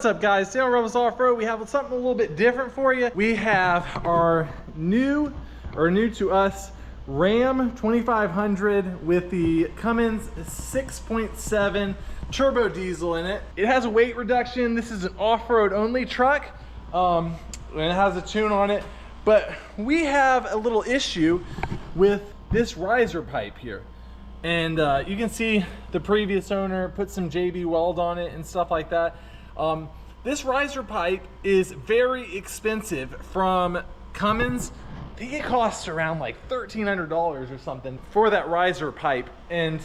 What's up, guys? Today on Rebels Off-Road, we have something a little bit different for you. We have our new to us Ram 2500 with the Cummins 6.7 turbo diesel in it. It has a weight reduction. This is an off-road only truck, and it has a tune on it. But we have a little issue with this riser pipe here. And you can see the previous owner put some JB weld on it and stuff like that. This riser pipe is very expensive from Cummins. I think it costs around like $1,300 or something for that riser pipe, and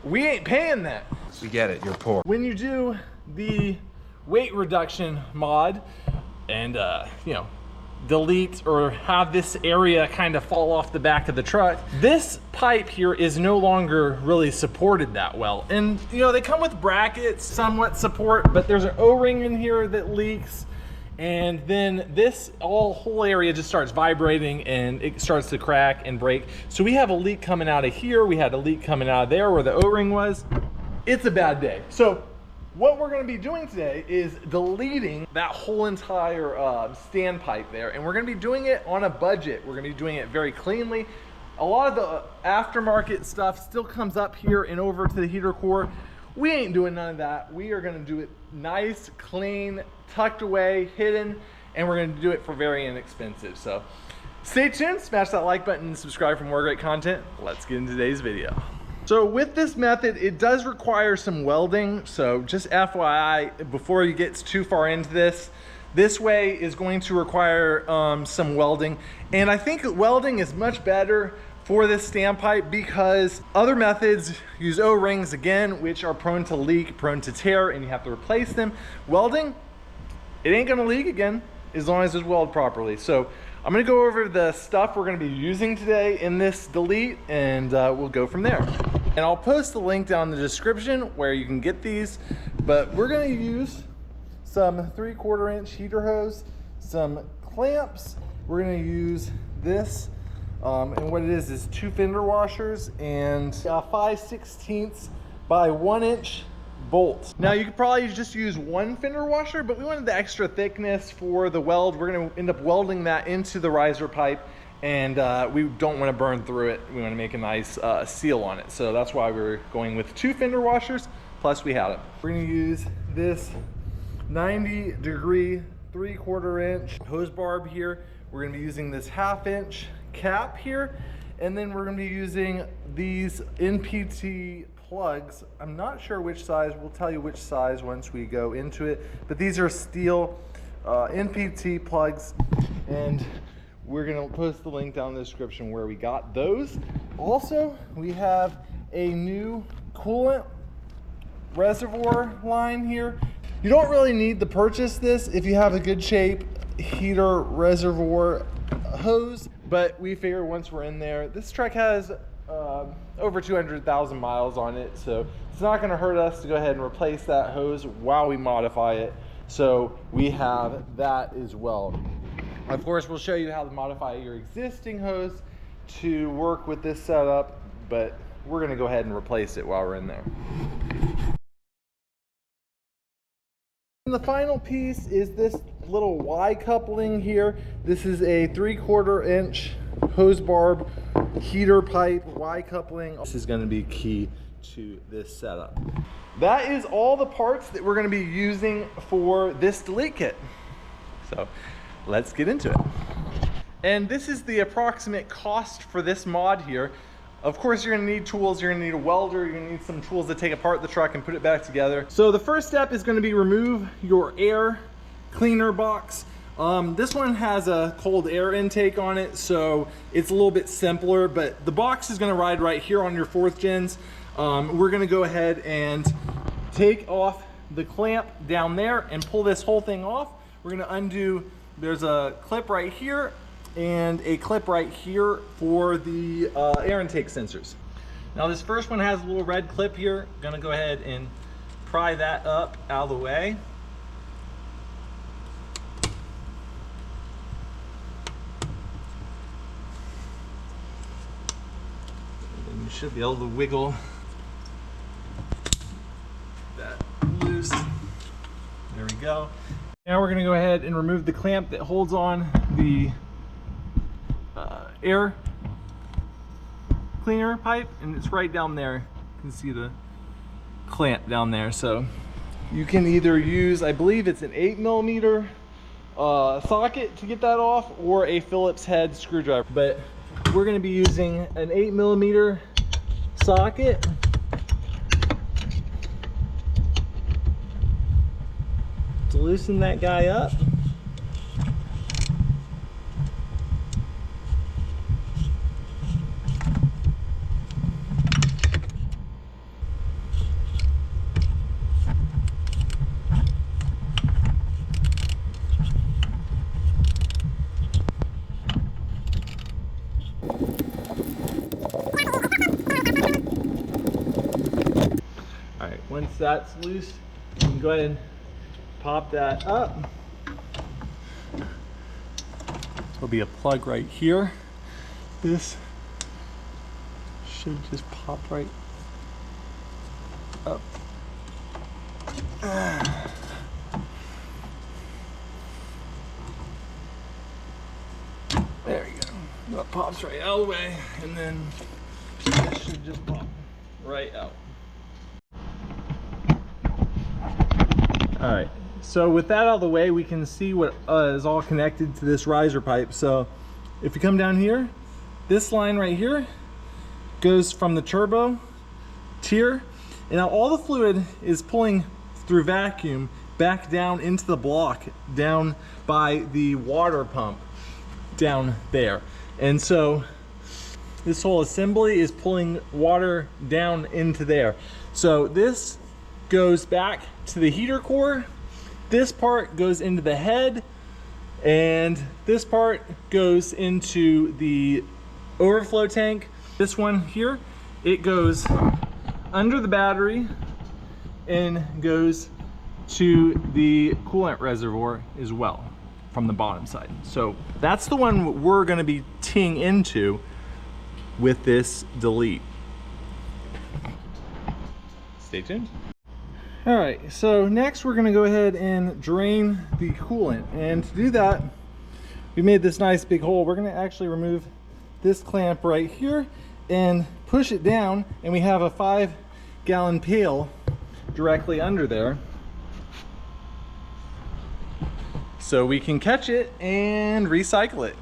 we ain't paying that. We get it, you're poor. When you do the weight reduction mod and delete or have this area kind of fall off the back of the truck, this pipe here is no longer really supported that well. And they come with brackets, somewhat support, but there's an O-ring in here that leaks, and then this whole area just starts vibrating and it starts to crack and break. So we have a leak coming out of here, we had a leak coming out of there where the O-ring was. It's a bad day. So what we're going to be doing today is deleting that whole entire standpipe there, and we're going to be doing it on a budget. We're going to be doing it very cleanly. A lot of the aftermarket stuff still comes up here and over to the heater core. We ain't doing none of that. We are going to do it nice, clean, tucked away, hidden, and we're going to do it for very inexpensive. So stay tuned, smash that like button, and subscribe for more great content. Let's get into today's video. So with this method, it does require some welding. So just FYI, before you get too far into this way is going to require some welding. And I think welding is much better for this standpipe because other methods use O-rings again, which are prone to leak, prone to tear, and you have to replace them. Welding, it ain't gonna leak again as long as it's welded properly. So I'm gonna go over the stuff we're gonna be using today in this delete, and we'll go from there. And I'll post the link down in the description where you can get these, but we're gonna use some 3/4 inch heater hose, some clamps. We're gonna use this, and what it is 2 fender washers and a 5/16 by 1 inch bolt. Now you could probably just use 1 fender washer, but we wanted the extra thickness for the weld. We're gonna end up welding that into the riser pipe, and we don't want to burn through it. We want to make a nice seal on it. So that's why we're going with 2 fender washers, plus we had them. We're gonna use this 90-degree 3/4 inch hose barb here. We're gonna be using this 1/2 inch cap here, and then we're gonna be using these NPT plugs. I'm not sure which size. We'll tell you which size once we go into it, but these are steel NPT plugs, and we're gonna post the link down in the description where we got those. Also, we have a new coolant reservoir line here. You don't really need to purchase this if you have a good shape heater reservoir hose, but we figure once we're in there, this truck has over 200,000 miles on it, so it's not going to hurt us to go ahead and replace that hose while we modify it. So we have that as well. Of course, we'll show you how to modify your existing hose to work with this setup, but we're going to go ahead and replace it while we're in there. And the final piece is this little Y coupling here. This is a 3/4 inch hose barb heater pipe Y coupling. This is going to be key to this setup. That is all the parts that we're going to be using for this delete kit. So let's get into it. And this is the approximate cost for this mod here. Of course, you're gonna need tools. You're gonna need a welder. You're gonna need some tools to take apart the truck and put it back together. So the first step is gonna be remove your air cleaner box. This one has a cold air intake on it, so it's a little bit simpler, but the box is gonna ride right here on your 4th gens. We're gonna go ahead and take off the clamp down there and pull this whole thing off. We're gonna undo, there's a clip right here and a clip right here for the air intake sensors. Now this first one has a little red clip here. I'm gonna go ahead and pry that up out of the way. And you should be able to wiggle that loose. There we go. Now we're gonna go ahead and remove the clamp that holds on the air cleaner pipe, and it's right down there. You can see the clamp down there. So you can either use, I believe it's an 8mm socket to get that off, or a Phillips head screwdriver. But we're gonna be using an 8mm socket. To loosen that guy up. All right, once that's loose, you can go ahead and pop that up. There'll be a plug right here. This should just pop right up. There you go. That pops right out of the way, and then this should just pop right out. All right. So with that out of the way, we can see what is all connected to this riser pipe. So if you come down here, this line right here goes from the turbo tier, and now all the fluid is pulling through vacuum back down into the block down by the water pump down there. And so this whole assembly is pulling water down into there. So this goes back to the heater core. This part goes into the head, and this part goes into the overflow tank. This one here, it goes under the battery and goes to the coolant reservoir as well from the bottom side. So that's the one we're going to be teeing into with this delete. Stay tuned. All right, so next we're gonna go ahead and drain the coolant. And to do that, we made this nice big hole. We're gonna actually remove this clamp right here and push it down, and we have a 5-gallon pail directly under there. So we can catch it and recycle it,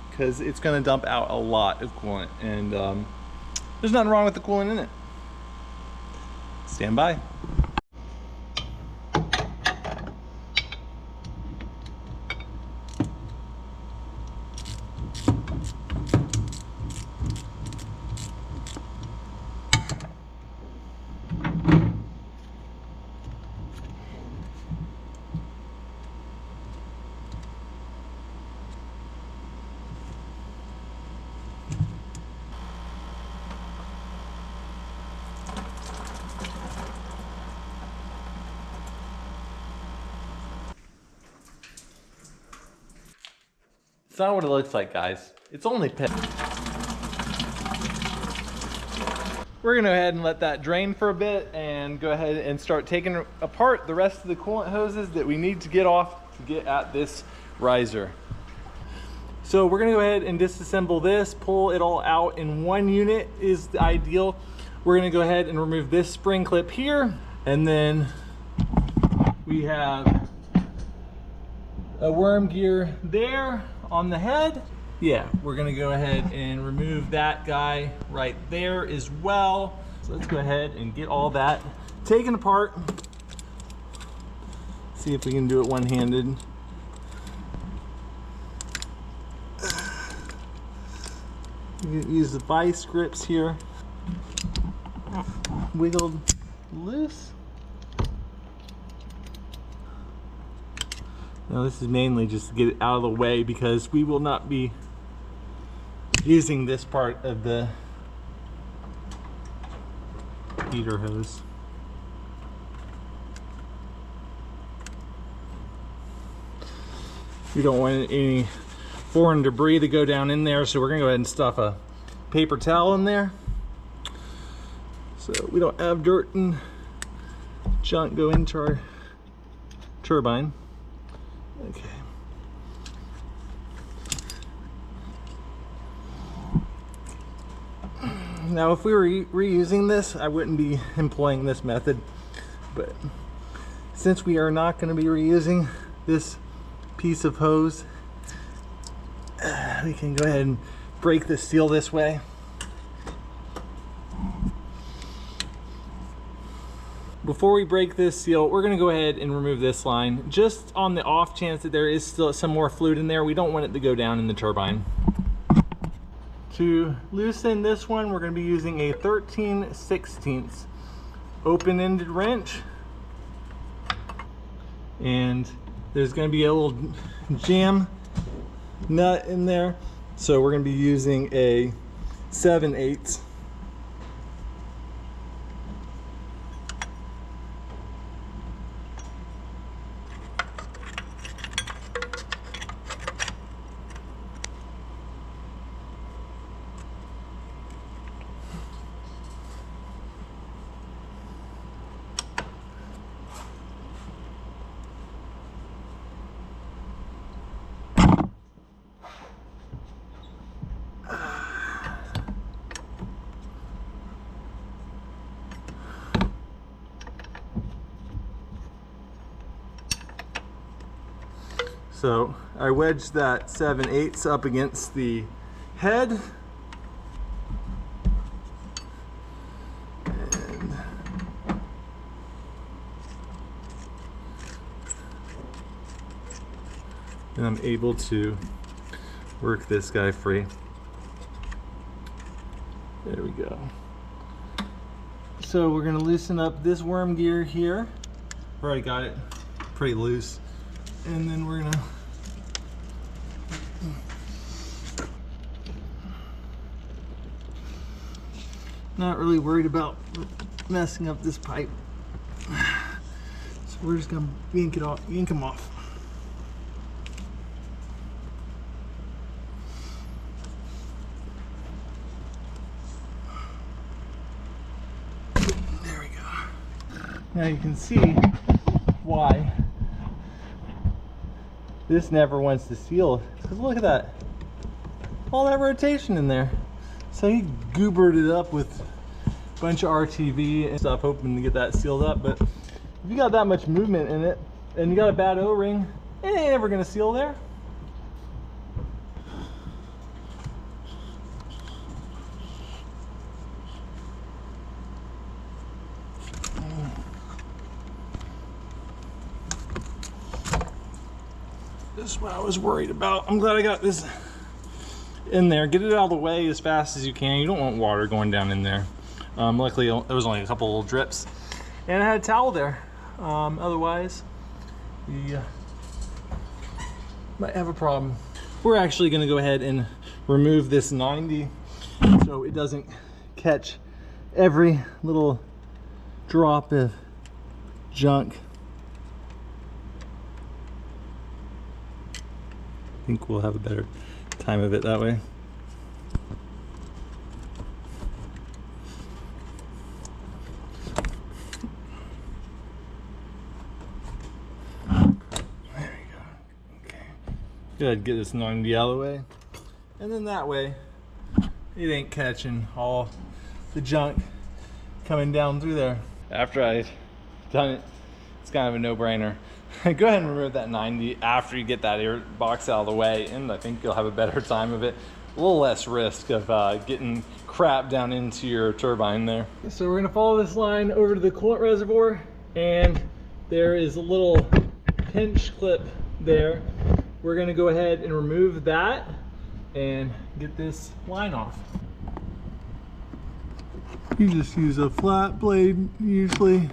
because it's gonna dump out a lot of coolant, and there's nothing wrong with the coolant in it. Stand by. It's not what it looks like, guys. It's only pit. We're gonna go ahead and let that drain for a bit and go ahead and start taking apart the rest of the coolant hoses that we need to get off to get at this riser. So we're gonna go ahead and disassemble this, pull it all out in one unit is the ideal. We're gonna go ahead and remove this spring clip here, and then we have a worm gear there on the head. Yeah, we're gonna go ahead and remove that guy right there as well. So let's go ahead and get all that taken apart. See if we can do it one-handed. You can use the vice grips here. Wiggled loose. Now this is mainly just to get it out of the way, because we will not be using this part of the heater hose. We don't want any foreign debris to go down in there, so we're gonna go ahead and stuff a paper towel in there so we don't have dirt and junk go into our turbine. Okay. Now, if we were reusing this, I wouldn't be employing this method, but since we are not going to be reusing this piece of hose, we can go ahead and break the seal this way. Before we break this seal, we're going to go ahead and remove this line, just on the off chance that there is still some more fluid in there. We don't want it to go down in the turbine. To loosen this one, we're going to be using a 13/16 open-ended wrench, and there's going to be a little jam nut in there, so we're going to be using a 7/8. So I wedged that 7/8 up against the head, and I'm able to work this guy free. There we go. So we're going to loosen up this worm gear here. I've already got it pretty loose. And then we're gonna not really worried about messing up this pipe, so we're just gonna yank them off. There we go. Now you can see why this never wants to seal, because look at that, all that rotation in there. So he goobered it up with a bunch of RTV and stuff, hoping to get that sealed up. But if you got that much movement in it and you got a bad O-ring, it ain't ever gonna seal there. This is what I was worried about. I'm glad I got this in there. Get it out of the way as fast as you can. You don't want water going down in there. Luckily, there was only a couple little drips, and I had a towel there. Otherwise, we might have a problem. We're actually going to go ahead and remove this 90 so it doesn't catch every little drop of junk. I think we'll have a better time of it that way. There we go. Okay. Go ahead and get this 90 out of the way. And then that way, it ain't catching all the junk coming down through there. After I've done it, it's kind of a no-brainer. Go ahead and remove that 90 after you get that air box out of the way, and I think you'll have a better time of it. A little less risk of getting crap down into your turbine there. So we're gonna follow this line over to the coolant reservoir, and there is a little pinch clip there. We're gonna go ahead and remove that and get this line off. You just use a flat blade usually.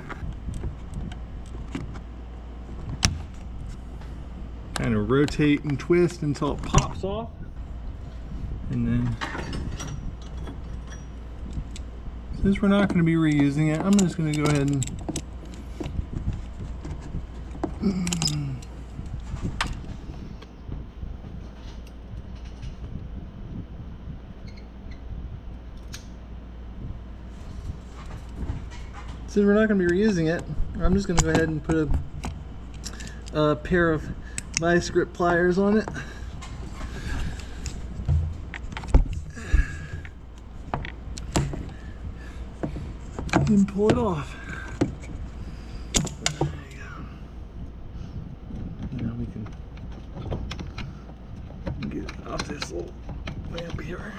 Kind of rotate and twist until it pops off, and then since we're not going to be reusing it, I'm just going to go ahead and since we're not going to be reusing it, I'm just going to go ahead and put a pair of vice grip pliers on it. And pull it off. There you go. Now we can get it off this little lamp here.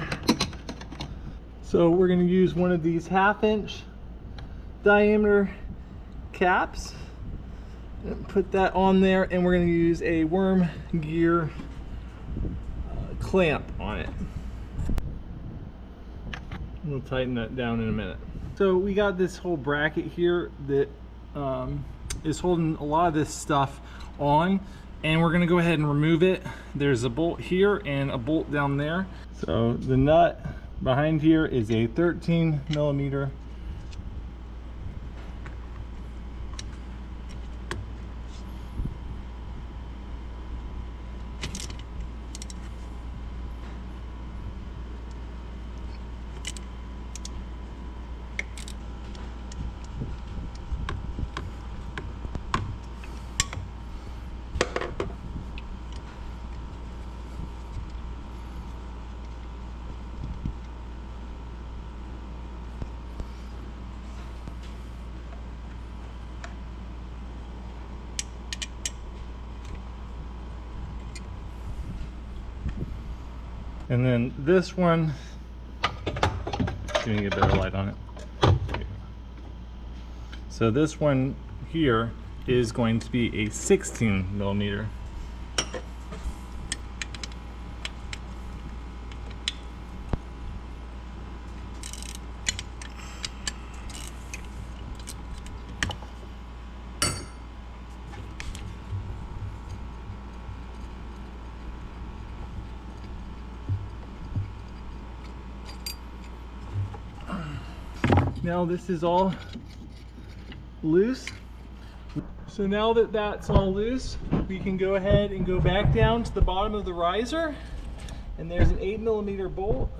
So we're going to use one of these 1/2-inch diameter caps and put that on there, and we're going to use a worm gear clamp on it. We'll tighten that down in a minute. So we got this whole bracket here that is holding a lot of this stuff on, and we're going to go ahead and remove it. There's a bolt here and a bolt down there. So the nut behind here is a 13mm. And then this one, gonna get a better light on it. So this one here is going to be a 16mm. Now this is all loose. So now that that's all loose, we can go ahead and go back down to the bottom of the riser, and there's an 8mm bolt.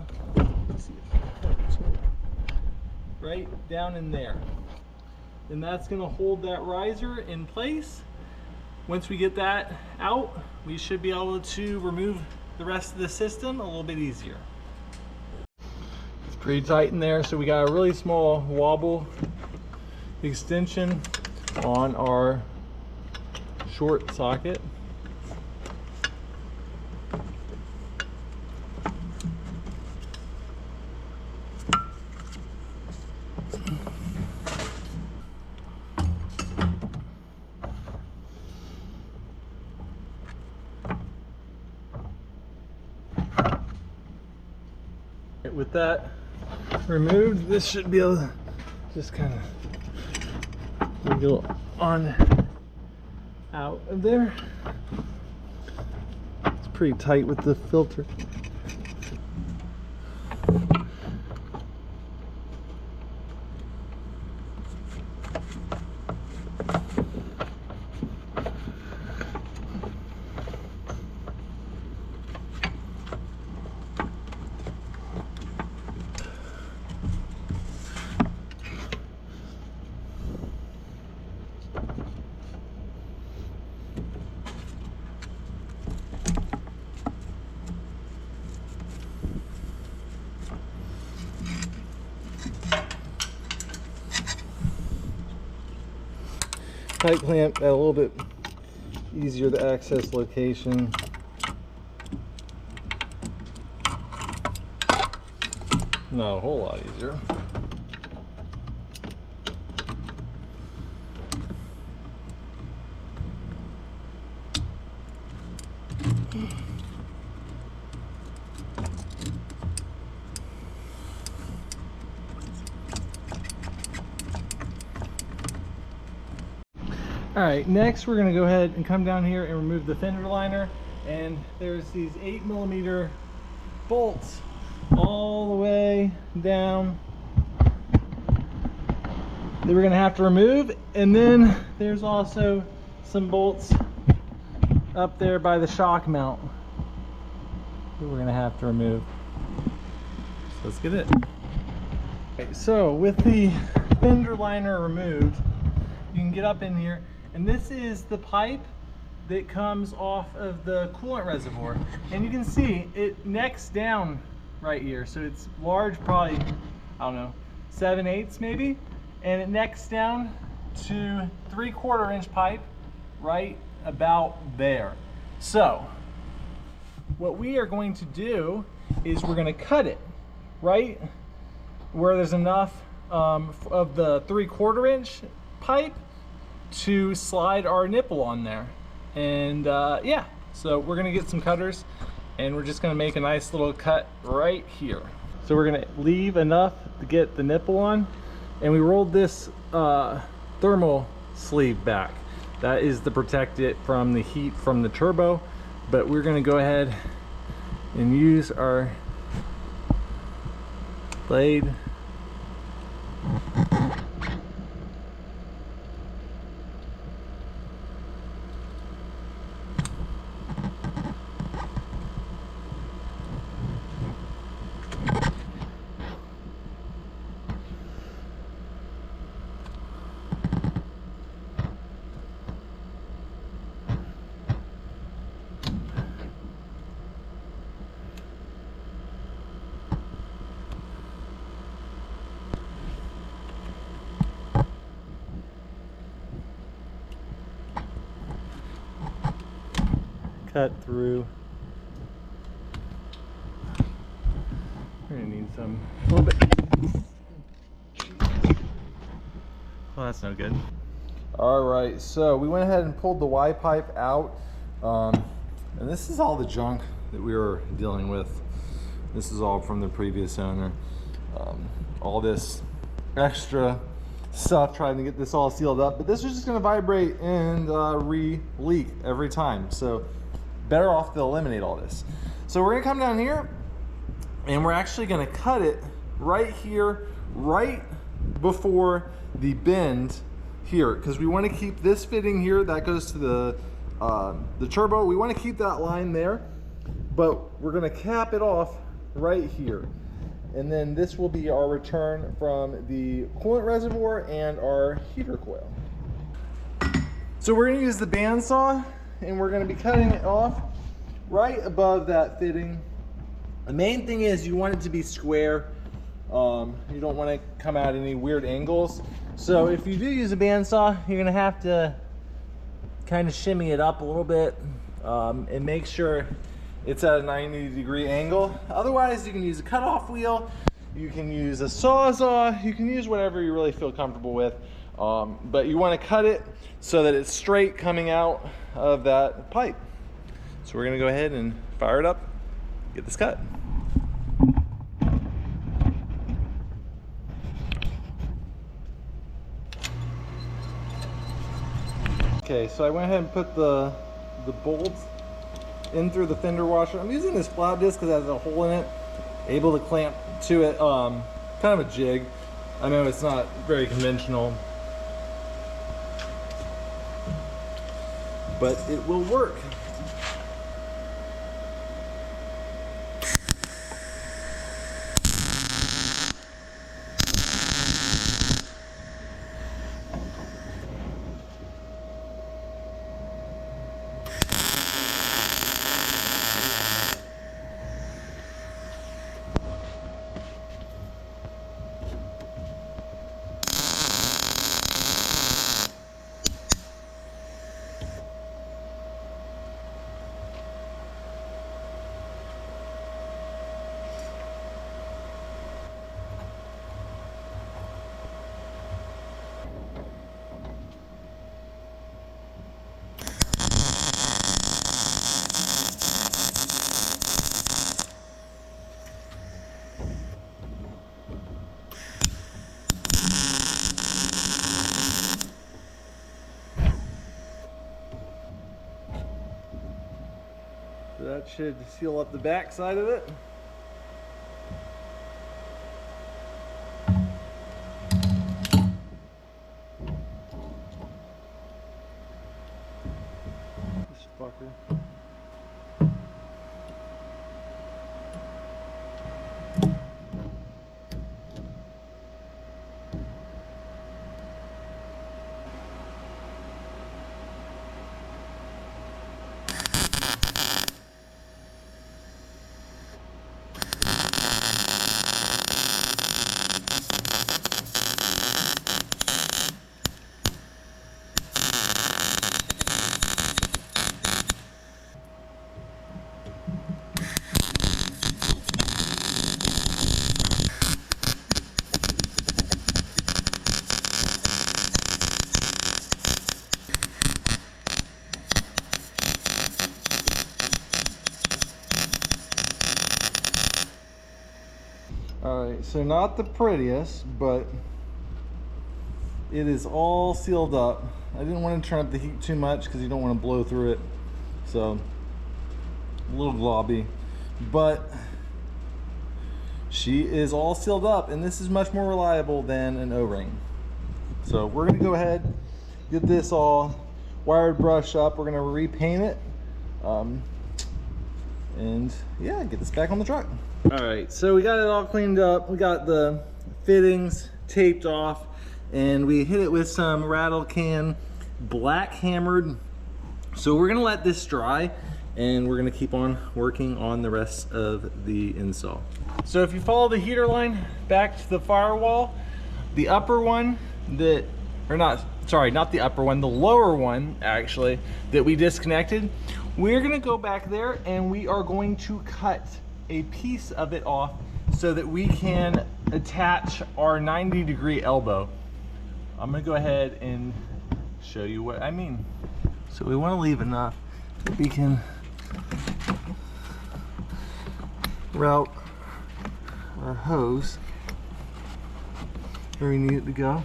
Let's see if it works. Right down in there. And that's going to hold that riser in place. Once we get that out, we should be able to remove the rest of the system a little bit easier. Pretty tight in there, so we got a really small wobble extension on our short socket. With that removed, this should be able to just kind of wiggle on out of there. It's pretty tight with the filter. Tight clamp at a little bit easier to access location. Not a whole lot easier. Alright, next we're going to go ahead and come down here and remove the fender liner, and there's these 8mm bolts all the way down that we're going to have to remove, and then there's also some bolts up there by the shock mount that we're going to have to remove. So let's get it. Okay, so with the fender liner removed, you can get up in here. And this is the pipe that comes off of the coolant reservoir. And you can see it necks down right here. So it's large, probably, I don't know, 7/8 maybe. And it necks down to 3/4 inch pipe right about there. So what we are going to do is we're going to cut it right where there's enough of the 3/4 inch pipe to slide our nipple on there. And yeah, so we're gonna get some cutters and we're just gonna make a nice little cut right here. So we're gonna leave enough to get the nipple on, and we rolled this thermal sleeve back. That is to protect it from the heat from the turbo, but we're gonna go ahead and use our blade. Cut through. We're gonna need a little bit. Well, that's no good. All right, so we went ahead and pulled the Y pipe out, and this is all the junk that we were dealing with. This is all from the previous owner. All this extra stuff trying to get this all sealed up, but this is just gonna vibrate and re-leak every time. So better off to eliminate all this. So we're gonna come down here and we're actually gonna cut it right here, right before the bend here, because we want to keep this fitting here that goes to the turbo. We want to keep that line there, but we're gonna cap it off right here. And then this will be our return from the coolant reservoir and our heater coil. So we're gonna use the bandsaw and we're going to be cutting it off right above that fitting. The main thing is you want it to be square. You don't want to come out any weird angles. So if you do use a bandsaw, you're going to have to kind of shimmy it up a little bit and make sure it's at a 90-degree angle. Otherwise, you can use a cutoff wheel, you can use a sawzall, you can use whatever you really feel comfortable with. But you want to cut it so that it's straight coming out of that pipe. So we're going to go ahead and fire it up, get this cut. Okay, so I went ahead and put the bolt in through the fender washer. I'm using this flat disc because it has a hole in it, able to clamp to it, kind of a jig. I know it's not very conventional, but it will work. So that should seal up the back side of it. This fucker. All right, so not the prettiest, but it is all sealed up. I didn't want to turn up the heat too much because you don't want to blow through it. So a little globby, but she is all sealed up, and this is much more reliable than an O-ring. So we're gonna go ahead, get this all wired brush up. We're gonna repaint it, and yeah, get this back on the truck. All right, so we got it all cleaned up. We got the fittings taped off, and we hit it with some rattle can black hammered. So we're gonna let this dry, and we're gonna keep on working on the rest of the install. So if you follow the heater line back to the firewall, the upper one that, or not, sorry, not the upper one, the lower one actually, that we disconnected, we're gonna go back there and we are going to cut a piece of it off so that we can attach our 90-degree elbow. I'm gonna go ahead and show you what I mean. So we wanna leave enough that we can route our hose where we need it to go.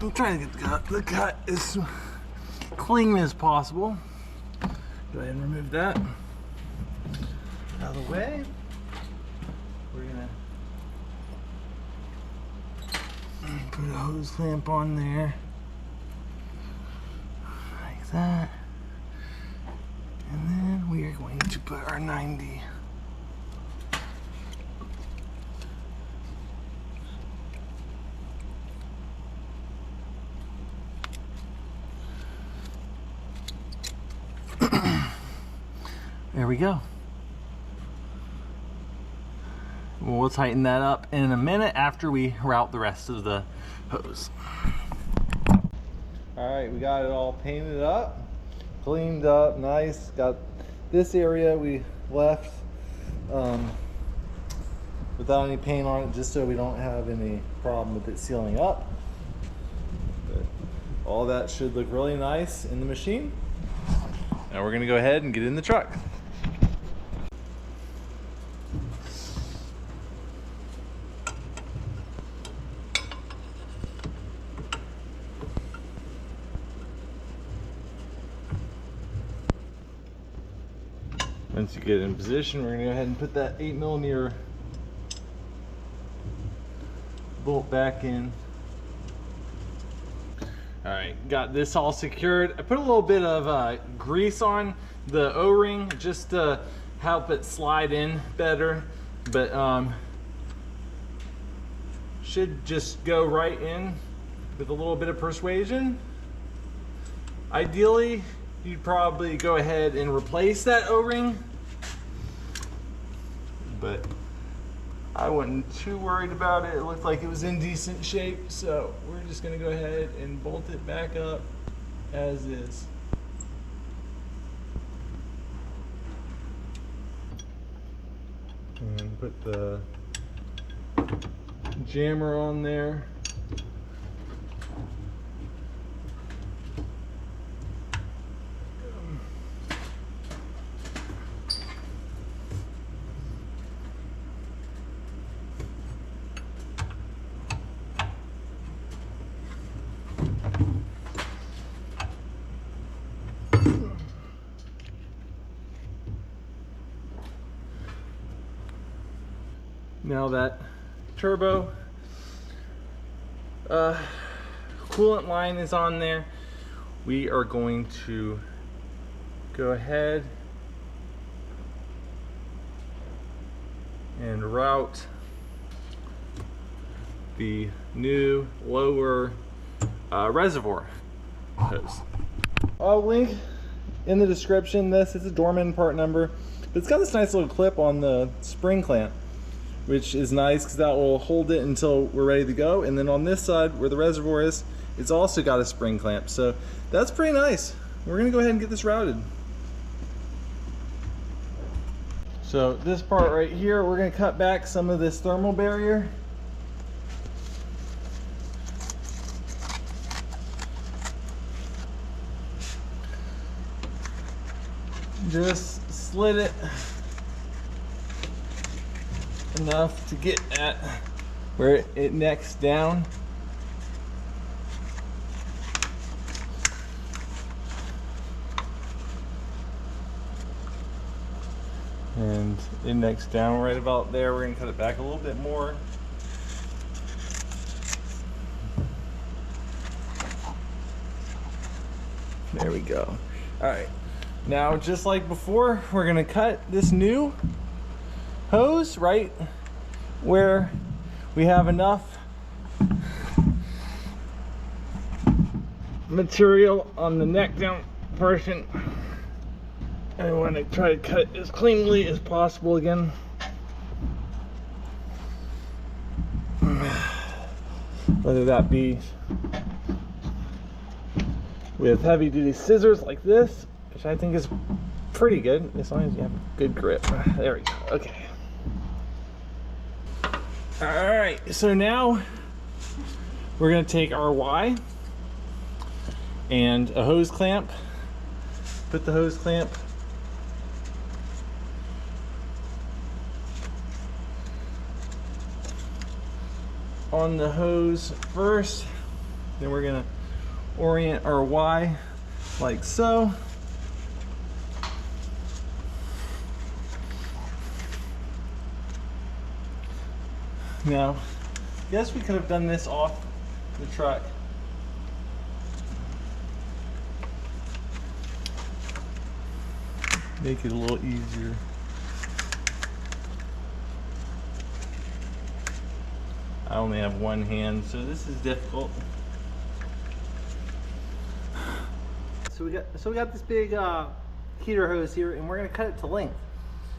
I'm trying to get the cut as clean as possible. Go ahead and remove that out of the way. We're gonna put a hose clamp on there, like that. And then we are going to put our 90. There we go. We'll tighten that up in a minute after we route the rest of the hose. All right, we got it all painted up, cleaned up, nice. Got this area we left without any paint on it, just so we don't have any problem with it sealing up. But all that should look really nice in the machine. Now we're gonna go ahead and get in the truck. Once you get in position, we're gonna go ahead and put that 8mm bolt back in. All right, got this all secured. I put a little bit of grease on the O-ring just to help it slide in better, but should just go right in with a little bit of persuasion. Ideally, you'd probably go ahead and replace that O-ring, but I wasn't too worried about it. It looked like it was in decent shape, so we're just gonna go ahead and bolt it back up as is. And put the jammer on there. Now that turbo coolant line is on there, we are going to go ahead and route the new lower reservoir hose. I'll link in the description this. It's a Dorman part number, but it's got this nice little clip on the spring clamp, which is nice because that will hold it until we're ready to go. And then on this side where the reservoir is, it's also got a spring clamp. So that's pretty nice. We're gonna go ahead and get this routed. So this part right here, we're gonna cut back some of this thermal barrier. just slid it enough to get at where it necks down. And it necks down right about there. We're gonna cut it back a little bit more. There we go. All right, now just like before, we're gonna cut this new hose right where we have enough material on the neck down portion. I want to try to cut it as cleanly as possible again. Whether that be with heavy duty scissors like this, which I think is pretty good as long as you have good grip. There we go. Okay. Alright, so now we're going to take our Y and a hose clamp. Put the hose clamp on the hose first, then we're going to orient our Y like so. Now, I guess we could have done this off the truck. Make it a little easier. I only have one hand, so this is difficult. So we got this big heater hose here, and we're gonna cut it to length.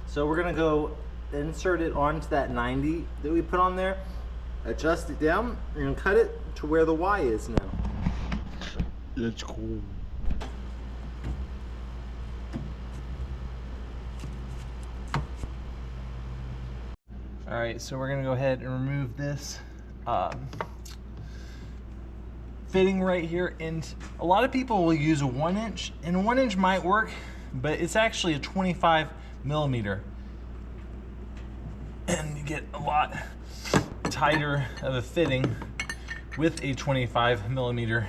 So we're gonna go insert it onto that 90 that we put on there, adjust it down, and cut it to where the Y is now. That's cool. All right, so we're gonna go ahead and remove this fitting right here. And a lot of people will use a 1 inch, and a 1 inch might work, but it's actually a 25 millimeter. And you get a lot tighter of a fitting with a 25 millimeter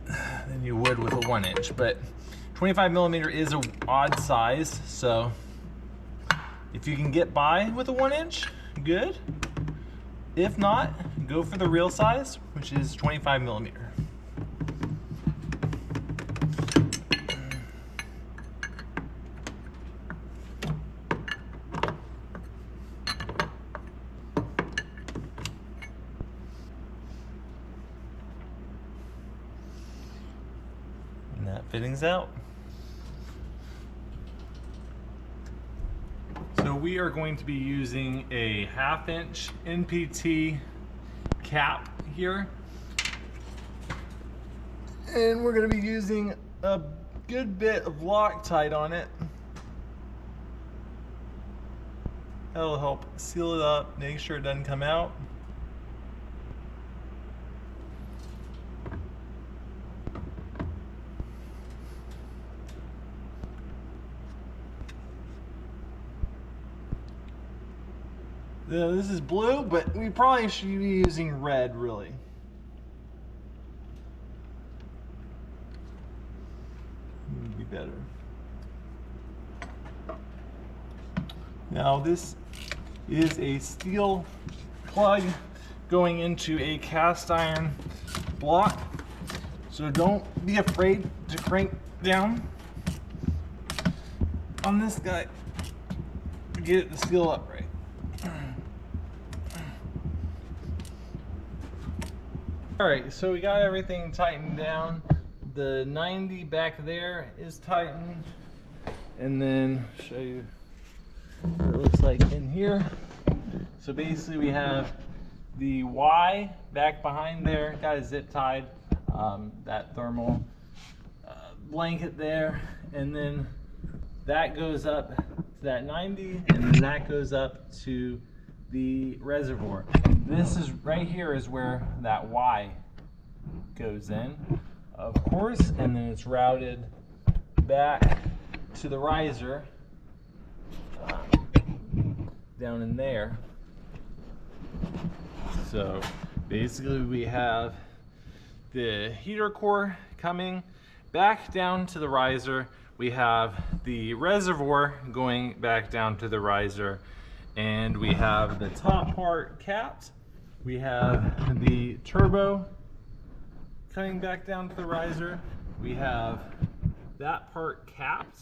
than you would with a 1 inch. But 25 millimeter is an odd size, so if you can get by with a 1 inch, good. If not, go for the real size, which is 25 millimeter. And that fitting's out. So we are going to be using a 1/2 inch NPT cap here. And we're going to be using a good bit of Loctite on it. That'll help seal it up, make sure it doesn't come out. This is blue, but we probably should be using red, really. Would be better. Now this is a steel plug going into a cast iron block, so don't be afraid to crank down on this guy to get it to seal up right. Alright, so we got everything tightened down. The 90 back there is tightened. And then show you what it looks like in here. So basically we have the Y back behind there, got it zip tied, that thermal blanket there, and then that goes up to that 90, and then that goes up to the reservoir. This is right here is where that Y goes in, of course, and then it's routed back to the riser down in there. So basically we have the heater core coming back down to the riser. We have the reservoir going back down to the riser, and we have the top part capped. We have the turbo coming back down to the riser. We have that part capped.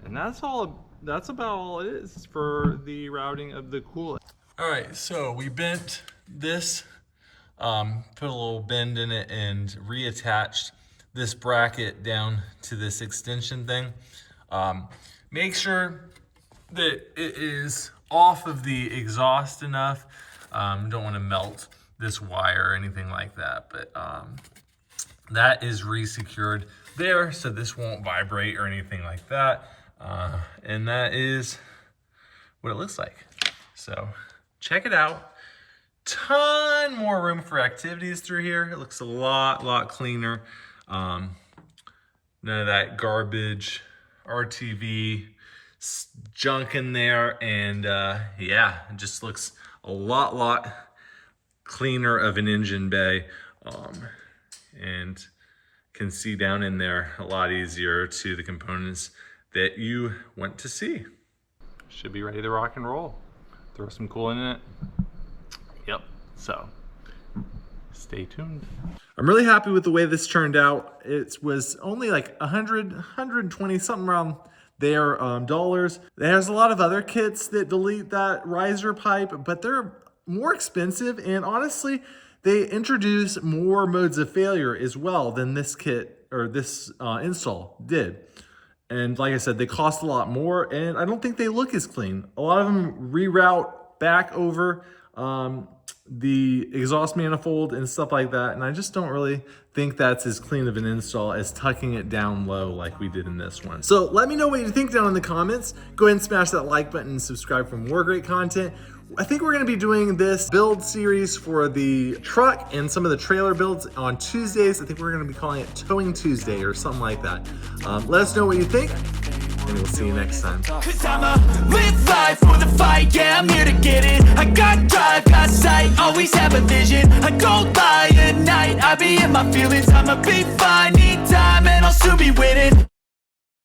And that's about all it is for the routing of the coolant. All right, so we bent this, put a little bend in it, and reattached this bracket down to this extension thing. Make sure that it is off of the exhaust enough. Don't want to melt this wire or anything like that, but that is re-secured there, so this won't vibrate or anything like that. And that is what it looks like. So check it out. Ton more room for activities through here. It looks a lot cleaner. None of that garbage RTV junk in there, and yeah, it just looks a lot cleaner of an engine bay, and can see down in there a lot easier to the components that you want to see. Should be ready to rock and roll. Throw some coolant in it. Yep, so stay tuned. I'm really happy with the way this turned out. It was only like 120 something around there dollars. There's a lot of other kits that delete that riser pipe, but they're more expensive, and honestly they introduce more modes of failure as well than this kit or this install did. And like I said, they cost a lot more, and I don't think they look as clean. A lot of them reroute back over the exhaust manifold and stuff like that, and I just don't really think that's as clean of an install as tucking it down low like we did in this one. So let me know what you think down in the comments. Go ahead and smash that like button and subscribe for more great content. I think we're gonna be doing this build series for the truck and some of the trailer builds on Tuesdays. I think we're gonna be calling it Towing Tuesday or something like that. Let us know what you think, and we'll see you next time. Cause I'ma live life for the fight, yeah, I'm here to get it. I got drive, got sight, always have a vision. I don't lie at night, I be in my feelings. I'ma be fine, need time, and I'll soon be winning.